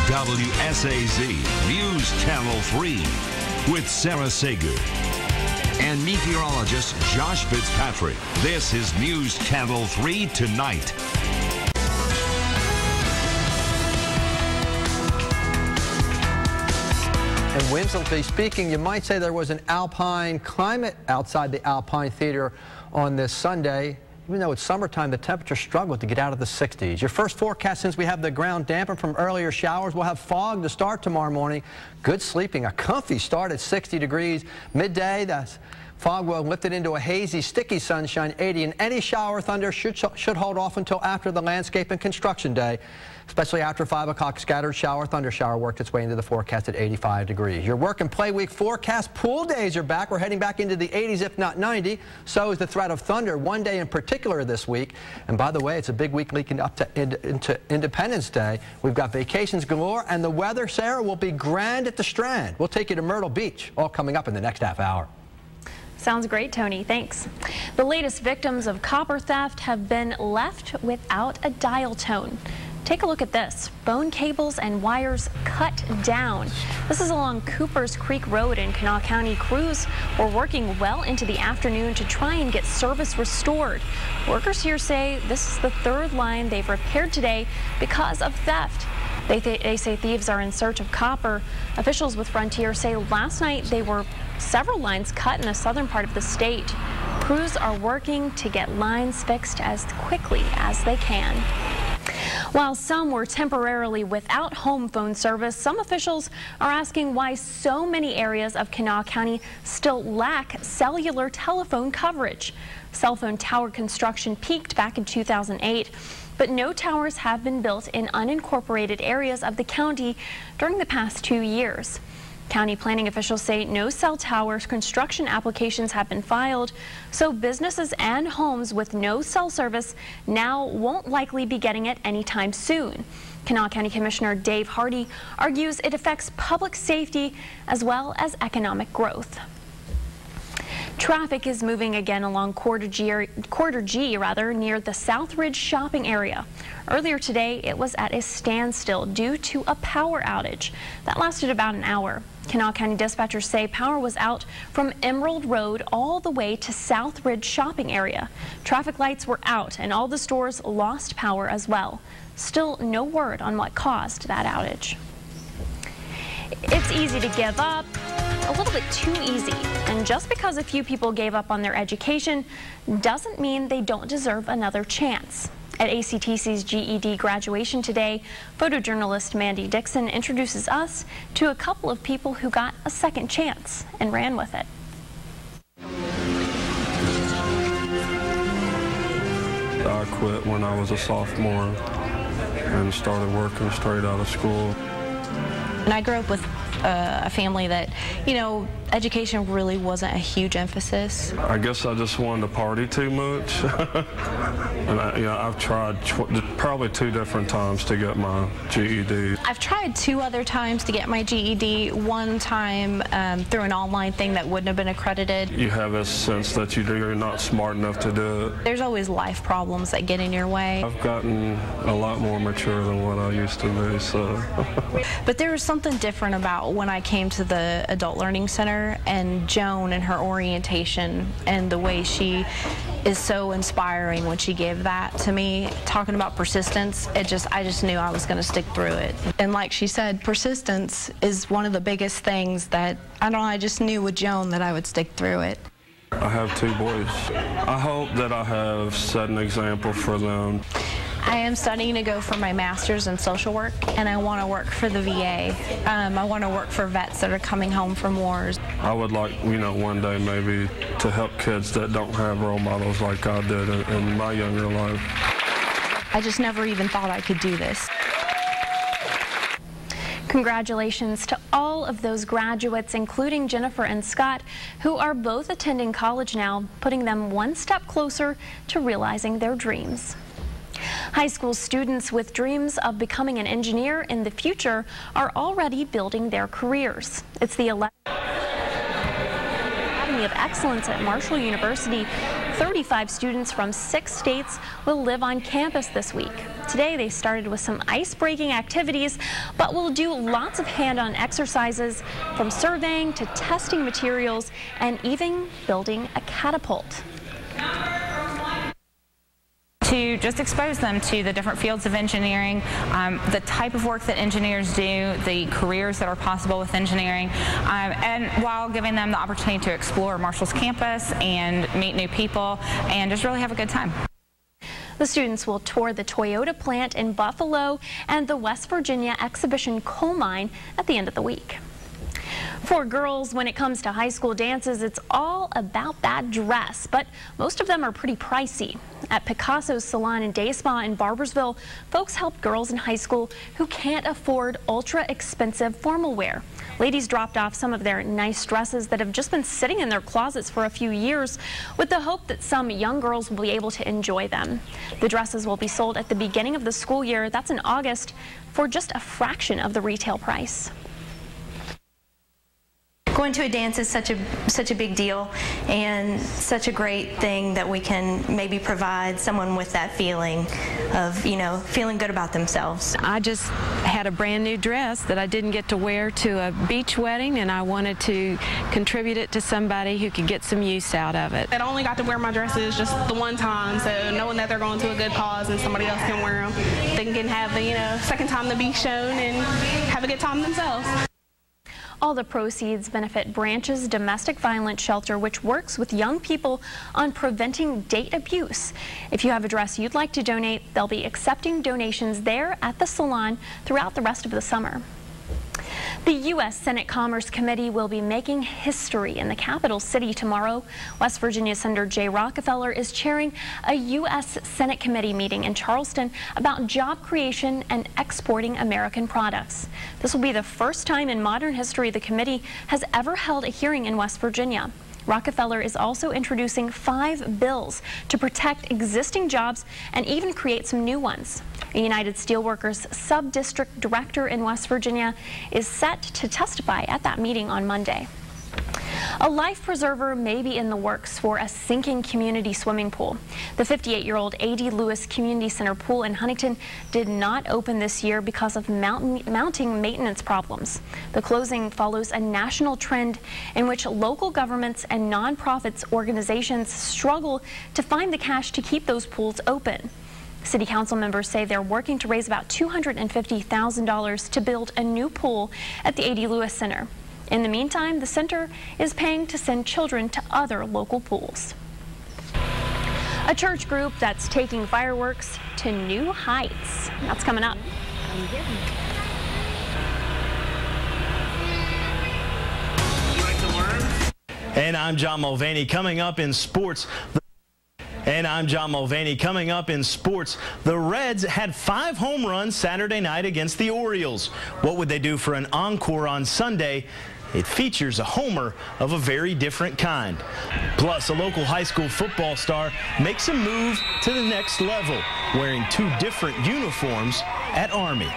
WSAZ NewsChannel 3 with Sarah Sager and meteorologist Josh Fitzpatrick. This is NewsChannel 3 Tonight. And whimsically speaking, you might say there was an alpine climate outside the Alpine Theater on this Sunday. Even though it's summertime, the temperature struggled to get out of the 60s. Your first forecast, since we have the ground dampened from earlier showers, we'll have fog to start tomorrow morning. Good sleeping, a comfy start at 60 degrees. Midday, that's fog will lift it into a hazy, sticky sunshine, 80, and any shower or thunder should hold off until after the landscape and construction day, especially after 5 o'clock. Scattered shower, thunder shower worked its way into the forecast at 85 degrees. Your work and play week forecast, pool days are back. We're heading back into the 80s, if not 90. So is the threat of thunder, one day in particular this week. And by the way, it's a big week leading up to into Independence Day. We've got vacations galore, and the weather, Sarah, will be grand at the Strand. We'll take you to Myrtle Beach, all coming up in the next half hour. Sounds great, Tony. Thanks. The latest victims of copper theft have been left without a dial tone. Take a look at this. Bone cables and wires cut down. This is along Coopers Creek Road in Kanawha County. Crews were working well into the afternoon to try and get service restored. Workers here say this is the third line they've repaired today because of theft. They say thieves are in search of copper. Officials with Frontier say last night there were several lines cut in the southern part of the state. Crews are working to get lines fixed as quickly as they can. While some were temporarily without home phone service, some officials are asking why so many areas of Kanawha County still lack cellular telephone coverage. Cell phone tower construction peaked back in 2008. But no towers have been built in unincorporated areas of the county during the past 2 years. County planning officials say no cell tower construction applications have been filed, so businesses and homes with no cell service now won't likely be getting it anytime soon. Kanawha County Commissioner Dave Hardy argues it affects public safety as well as economic growth. Traffic is moving again along Quarter G near the South Ridge shopping area. Earlier today, it was at a standstill due to a power outage that lasted about an hour. Kanawha County dispatchers say power was out from Emerald Road all the way to South Ridge shopping area. Traffic lights were out and all the stores lost power as well. Still no word on what caused that outage. It's easy to give up, a little bit too easy. And just because a few people gave up on their education doesn't mean they don't deserve another chance. At ACTC's GED graduation today, photojournalist Mandy Dixon introduces us to a couple of people who got a second chance and ran with it. I quit when I was a sophomore and started working straight out of school. And I grew up with a family that, you know, education really wasn't a huge emphasis. I guess I just wanted to party too much. And I've tried probably 2 different times to get my GED. I've tried 2 other times to get my GED. One time through an online thing that wouldn't have been accredited. You have a sense that you're not smart enough to do it. There's always life problems that get in your way. I've gotten a lot more mature than what I used to be, so. But there was something different about when I came to the Adult Learning Center, and Joan and her orientation and the way she is so inspiring when she gave that to me, talking about persistence. I just knew I was going to stick through it. And like she said, persistence is one of the biggest things that, I just knew with Joan that I would stick through it. I have 2 boys. I hope that I have set an example for them. I am studying to go for my master's in social work, and I want to work for the VA. I want to work for vets that are coming home from wars. I would like, one day maybe to help kids that don't have role models like I did in my younger life. I just never even thought I could do this. Congratulations to all of those graduates, including Jennifer and Scott, who are both attending college now, putting them one step closer to realizing their dreams. High school students with dreams of becoming an engineer in the future are already building their careers. It's the Academy of Excellence at Marshall University 35 students from 6 states will live on campus this week. Today they started with some ice-breaking activities, but will do lots of hand-on exercises, from surveying to testing materials and even building a catapult. To just expose them to the different fields of engineering, the type of work that engineers do, the careers that are possible with engineering, and while giving them the opportunity to explore Marshall's campus and meet new people and just really have a good time. The students will tour the Toyota plant in Buffalo and the West Virginia Exhibition coal mine at the end of the week. For girls, when it comes to high school dances, it's all about that dress, but most of them are pretty pricey. At Picasso's Salon and Day Spa in Barbersville, folks help girls in high school who can't afford ultra-expensive formal wear. Ladies dropped off some of their nice dresses that have just been sitting in their closets for a few years with the hope that some young girls will be able to enjoy them. The dresses will be sold at the beginning of the school year, that's in August, for just a fraction of the retail price. Going to a dance is such a big deal and such a great thing that we can maybe provide someone with that feeling of, you know, feeling good about themselves. I just had a brand new dress that I didn't get to wear to a beach wedding, and I wanted to contribute it to somebody who could get some use out of it. I only got to wear my dresses just the one time, so knowing that they're going to a good cause and somebody else can wear them, they can have the, you know, second time to be shown and have a good time themselves. All the proceeds benefit Branch's domestic violence shelter, which works with young people on preventing date abuse. If you have a dress you'd like to donate, they'll be accepting donations there at the salon throughout the rest of the summer. The U.S. Senate Commerce Committee will be making history in the capital city tomorrow. West Virginia Senator Jay Rockefeller is chairing a U.S. Senate committee meeting in Charleston about job creation and exporting American products. This will be the first time in modern history the committee has ever held a hearing in West Virginia. Rockefeller is also introducing 5 bills to protect existing jobs and even create some new ones. A United Steelworkers sub-district director in West Virginia is set to testify at that meeting on Monday. A life preserver may be in the works for a sinking community swimming pool. The 58-year-old A.D. Lewis Community Center pool in Huntington did not open this year because of mounting maintenance problems. The closing follows a national trend in which local governments and nonprofits organizations struggle to find the cash to keep those pools open. City council members say they're working to raise about $250,000 to build a new pool at the A.D. Lewis Center. In the meantime, the center is paying to send children to other local pools. A church group that's taking fireworks to new heights. That's coming up. And I'm John Mulvaney. Coming up in sports. The Reds had 5 home runs Saturday night against the Orioles. What would they do for an encore on Sunday? It features a homer of a very different kind. Plus, a local high school football star makes a move to the next level, wearing 2 different uniforms at Army.